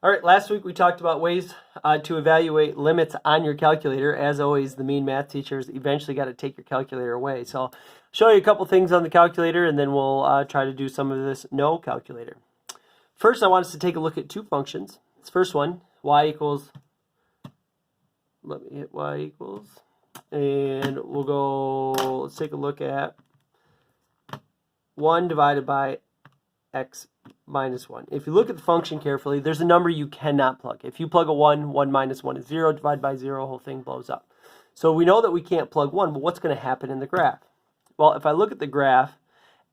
All right, last week we talked about ways to evaluate limits on your calculator. As always, the mean math teachers eventually got to take your calculator away. So I'll show you a couple things on the calculator, and then we'll try to do some of this no calculator. First, I want us to take a look at two functions. This first one, y equals, let me hit y equals, and we'll go, let's take a look at 1 divided by x minus 1. If you look at the function carefully, there's a number you cannot plug. If you plug a 1, 1 minus 1 is 0, divide by 0, the whole thing blows up. So we know that we can't plug 1, but what's going to happen in the graph? Well, if I look at the graph,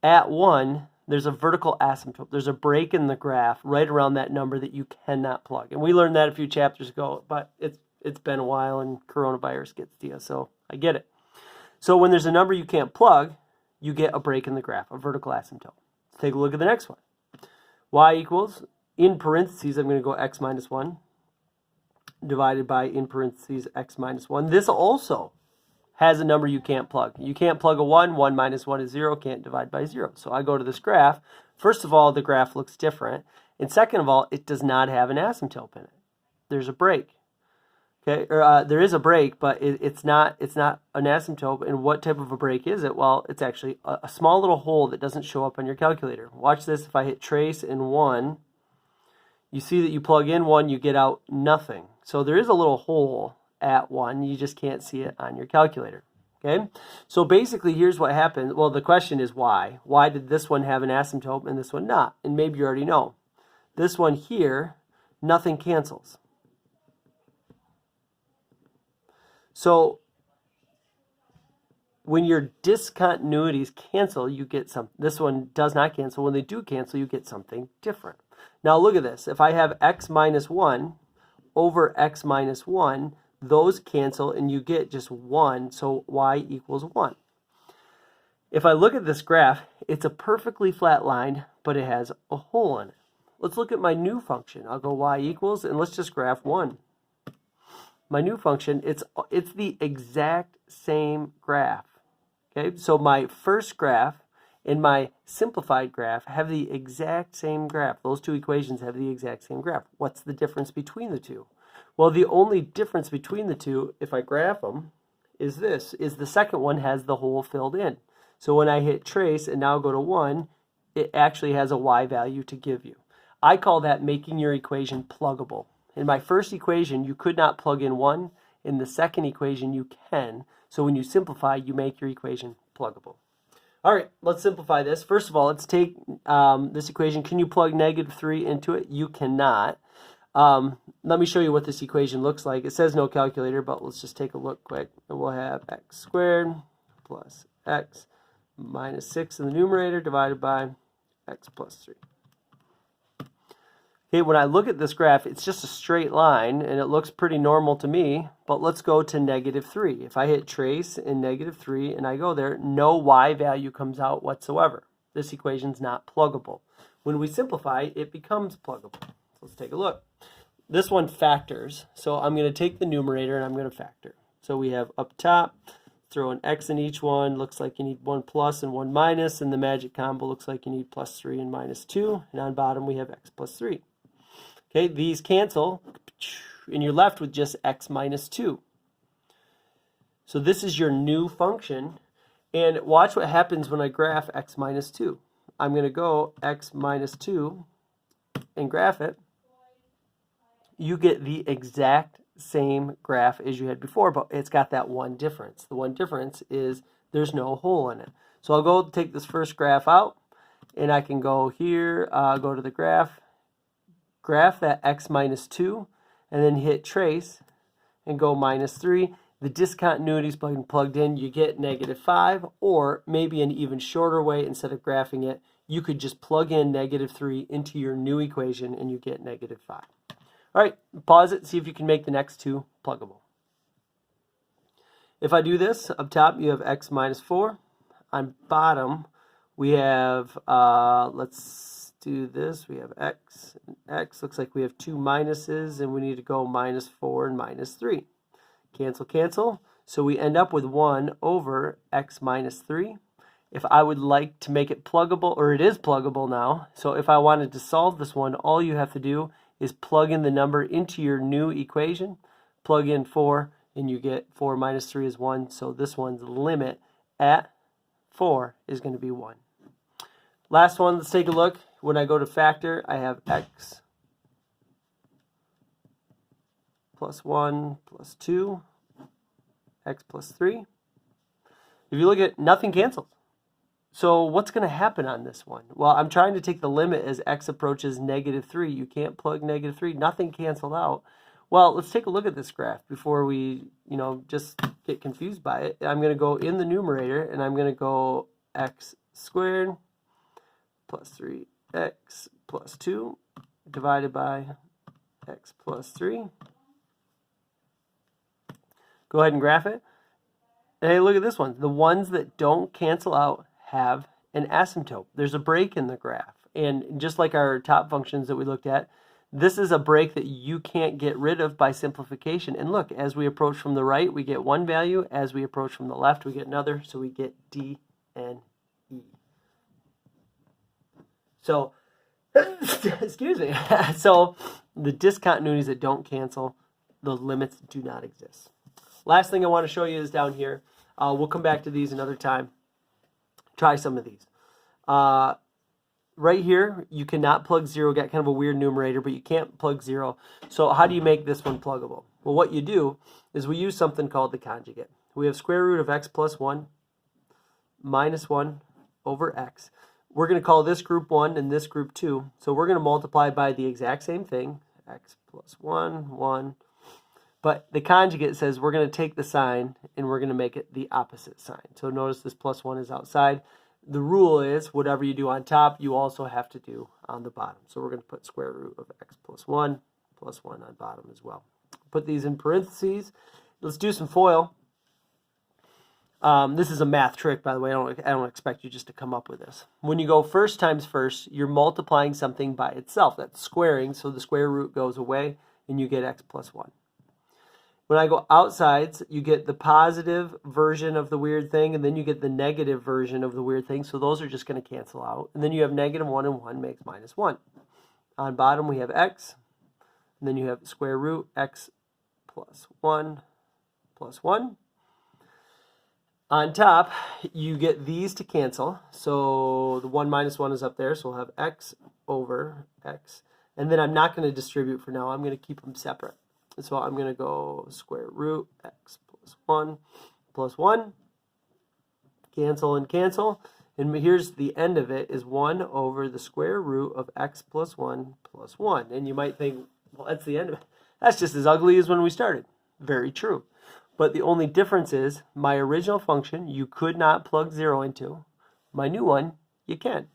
at 1, there's a vertical asymptote. There's a break in the graph right around that number that you cannot plug. And we learned that a few chapters ago, but it's been a while and coronavirus gets to you, so I get it. So when there's a number you can't plug, you get a break in the graph, a vertical asymptote. Let's take a look at the next one. Y equals, in parentheses, I'm going to go x minus 1 divided by, in parentheses, x minus 1. This also has a number you can't plug. You can't plug a 1. 1 minus 1 is 0. Can't divide by 0. So I go to this graph. First of all, the graph looks different. And second of all, it does not have an asymptote in it. There's a break. Okay, there is a break, but it's not an asymptote. And what type of a break is it? Well, it's actually a small little hole that doesn't show up on your calculator. Watch this. If I hit trace in 1, you see that you plug in 1, you get out nothing. So there is a little hole at 1. You just can't see it on your calculator. Okay, so basically here's what happened. Well, the question is why? Why did this one have an asymptote and this one not? And maybe you already know. This one here, nothing cancels. So when your discontinuities cancel, you get some. This one does not cancel. When they do cancel, you get something different. Now look at this. If I have x minus 1 over x minus 1, those cancel and you get just 1. So y equals 1. If I look at this graph, it's a perfectly flat line, but it has a hole in it. Let's look at my new function. I'll go y equals, and let's just graph 1. My new function, it's the exact same graph. Okay, so my first graph and my simplified graph have the exact same graph. Those two equations have the exact same graph. What's the difference between the two? Well, the only difference between the two, if I graph them, is this, is the second one has the hole filled in. So when I hit trace and now go to 1, it actually has a y value to give you. I call that making your equation pluggable. In my first equation, you could not plug in 1. In the second equation, you can. So when you simplify, you make your equation pluggable. All right, let's simplify this. First of all, let's take this equation. Can you plug negative 3 into it? You cannot. Let me show you what this equation looks like. It says no calculator, but let's just take a look quick. And we'll have x squared plus x minus 6 in the numerator divided by x plus 3. Okay, when I look at this graph, it's just a straight line, and it looks pretty normal to me, but let's go to negative 3. If I hit trace in negative 3 and I go there, no y value comes out whatsoever. This equation's not pluggable. When we simplify, it becomes pluggable. So let's take a look. This one factors, so I'm going to take the numerator and I'm going to factor. So we have up top, throw an x in each one. Looks like you need 1 plus and 1 minus, and the magic combo looks like you need plus 3 and minus 2. And on bottom, we have x plus 3. Okay, these cancel, and you're left with just x minus 2. So this is your new function, and watch what happens when I graph x minus 2. I'm going to go x minus 2 and graph it. You get the exact same graph as you had before, but it's got that one difference. The one difference is there's no hole in it. So I'll go take this first graph out, and I can go here, go to the graph that x minus 2, and then hit trace and go minus 3. The discontinuity is plugged in. You get negative 5, or maybe an even shorter way, instead of graphing it, you could just plug in negative 3 into your new equation and you get negative 5. All right, pause it, see if you can make the next two pluggable. If I do this, up top you have x minus 4. On bottom we have, let's do this, we have x and x. Looks like we have two minuses, and we need to go minus 4 and minus 3. Cancel, cancel. So we end up with 1 over x minus 3. If I would like to make it pluggable, or it is pluggable now, so if I wanted to solve this one, all you have to do is plug in the number into your new equation, plug in 4, and you get 4 minus 3 is 1. So this one's limit at 4 is going to be 1. Last one, let's take a look. When I go to factor, I have x plus 1 plus 2, x plus 3. If you look at, nothing cancels. So what's going to happen on this one? Well, I'm trying to take the limit as x approaches -3. You can't plug -3. Nothing canceled out. Well, let's take a look at this graph before we, just get confused by it. I'm going to go in the numerator, and I'm going to go x squared plus 3x plus 2 divided by x plus 3. Go ahead and graph it. And hey, look at this one. The ones that don't cancel out have an asymptote. There's a break in the graph. And just like our top functions that we looked at, this is a break that you can't get rid of by simplification. And look, as we approach from the right, we get one value. As we approach from the left, we get another. So we get D and E. So, excuse me. So the discontinuities that don't cancel, the limits do not exist. Last thing I want to show you is down here. We'll come back to these another time. Try some of these. Right here, you cannot plug 0. Got kind of a weird numerator, but you can't plug 0. So how do you make this one pluggable? Well, what you do is we use something called the conjugate. We have square root of x plus 1 minus 1 over x. We're going to call this group 1 and this group 2. So we're going to multiply by the exact same thing, x plus 1, 1. But the conjugate says we're going to take the sign and we're going to make it the opposite sign. So notice this plus 1 is outside. The rule is whatever you do on top, you also have to do on the bottom. So we're going to put square root of x plus 1 on bottom as well. Put these in parentheses. Let's do some FOIL. This is a math trick, by the way. I don't expect you just to come up with this. When you go first times first, you're multiplying something by itself. That's squaring, so the square root goes away, and you get x plus 1. When I go outsides, you get the positive version of the weird thing, and then you get the negative version of the weird thing. So those are just going to cancel out. And then you have -1 and 1 makes -1. On bottom, we have x. And then you have square root x plus 1 plus 1. On top, you get these to cancel. So the 1 minus 1 is up there. So we'll have x over x. And then I'm not going to distribute for now. I'm going to keep them separate. So I'm going to go square root x plus 1. Cancel and cancel. And here's the end of it is 1 over the square root of x plus 1 plus 1. And you might think, well, that's the end of it. That's just as ugly as when we started. Very true. But the only difference is my original function you could not plug 0 into. My new one, you can.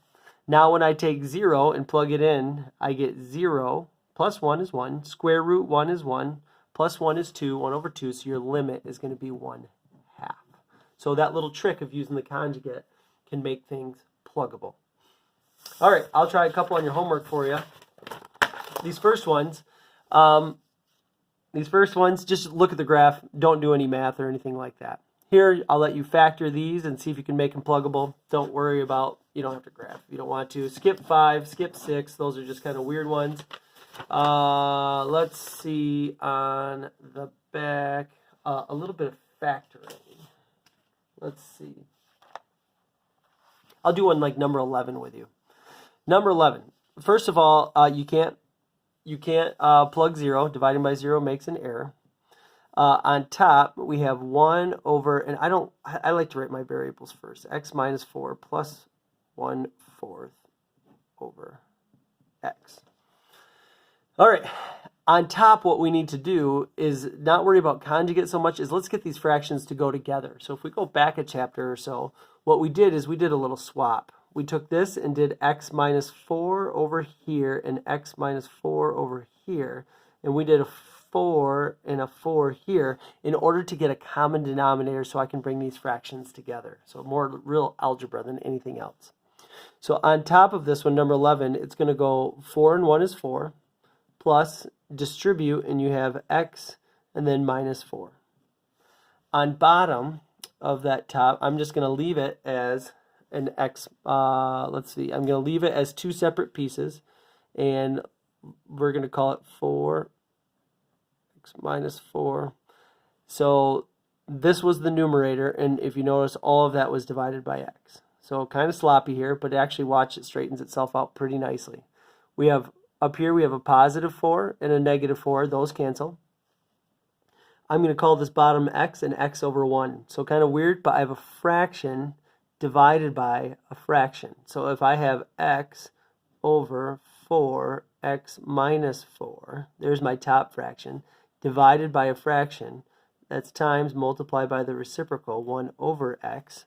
Now when I take 0 and plug it in, I get 0 plus 1 is 1, square root 1 is 1, plus 1 is 2, 1 over 2, so your limit is going to be 1/2. So that little trick of using the conjugate can make things pluggable. All right, I'll try a couple on your homework for you. These first ones, just look at the graph. Don't do any math or anything like that. Here, I'll let you factor these and see if you can make them pluggable. Don't worry about, you don't have to graph if you don't want to. Skip 5, skip 6. Those are just kind of weird ones. Let's see on the back, a little bit of factoring. Let's see. I'll do one like number 11 with you. Number 11. First of all, you can't plug 0. Dividing by 0 makes an error. On top, we have 1 over, and I like to write my variables first. X minus 4 plus 1/4 over x. All right, on top, what we need to do is not worry about conjugate so much as let's get these fractions to go together. So if we go back a chapter or so, what we did is we did a little swap. We took this and did x minus 4 over here and x minus 4 over here, and we did a 4 and a 4 here in order to get a common denominator so I can bring these fractions together. So more real algebra than anything else. So on top of this one, number 11, it's going to go 4 and 1 is 4. Plus distribute, and you have x and then minus 4. On bottom of that top, I'm just going to leave it as an x. Let's see. I'm going to leave it as two separate pieces, and we're going to call it 4x minus 4. So this was the numerator, and if you notice, all of that was divided by x. So kind of sloppy here, but actually watch, it straightens itself out pretty nicely. We have, up here we have a positive 4 and a negative 4. Those cancel. I'm going to call this bottom x and x over 1. So kind of weird, but I have a fraction divided by a fraction. So if I have x over 4x minus 4, there's my top fraction, divided by a fraction, that's times multiplied by the reciprocal, 1 over x,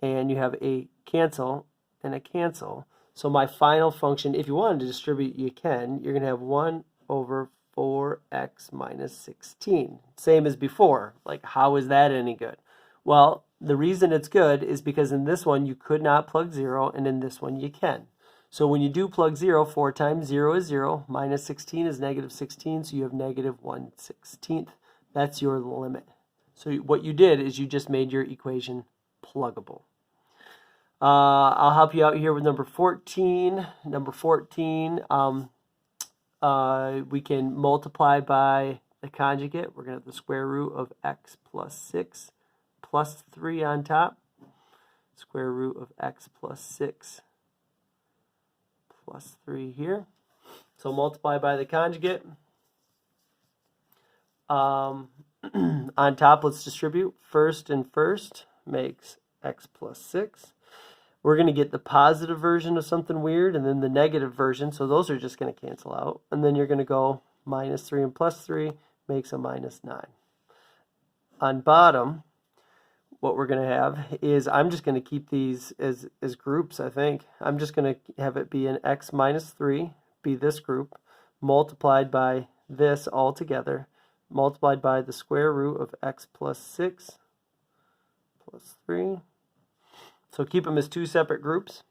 and you have a cancel and a cancel. So my final function, if you wanted to distribute, you can. You're going to have 1 over 4x minus 16. Same as before. Like, how is that any good? Well, the reason it's good is because in this one you could not plug 0, and in this one you can. So when you do plug 0, 4 times 0 is 0, minus 16 is negative 16, so you have negative 1/16. That's your limit. So what you did is you just made your equation pluggable. I'll help you out here with number 14. Number 14, we can multiply by the conjugate. We're going to have the square root of x plus 6 plus 3 on top. Square root of x plus 6 plus 3 here. So multiply by the conjugate. On top, let's distribute. First and first makes x plus 6. We're going to get the positive version of something weird and then the negative version. So those are just going to cancel out. And then you're going to go minus 3 and plus 3 makes a minus 9. On bottom, what we're going to have is, I'm just going to keep these as groups, I think. I'm just going to have it be an x minus 3, be this group, multiplied by this all together, multiplied by the square root of x plus 6 plus 3. So keep them as two separate groups.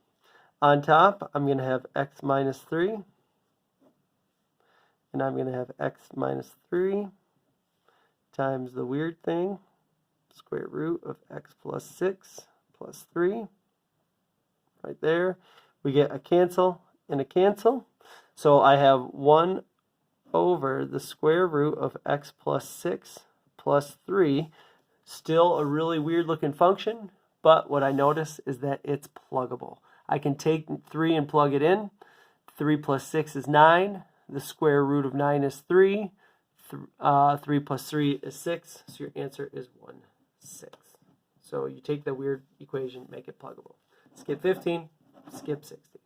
On top, I'm going to have x minus 3. And I'm going to have x minus 3 times the weird thing, square root of x plus 6 plus 3. Right there. We get a cancel and a cancel. So I have 1 over the square root of x plus 6 plus 3. Still a really weird looking function. But what I notice is that it's pluggable. I can take 3 and plug it in. 3 plus 6 is 9. The square root of 9 is 3. 3 plus 3 is 6. So your answer is 1/6. So you take the weird equation, make it pluggable. Skip 15, skip 16.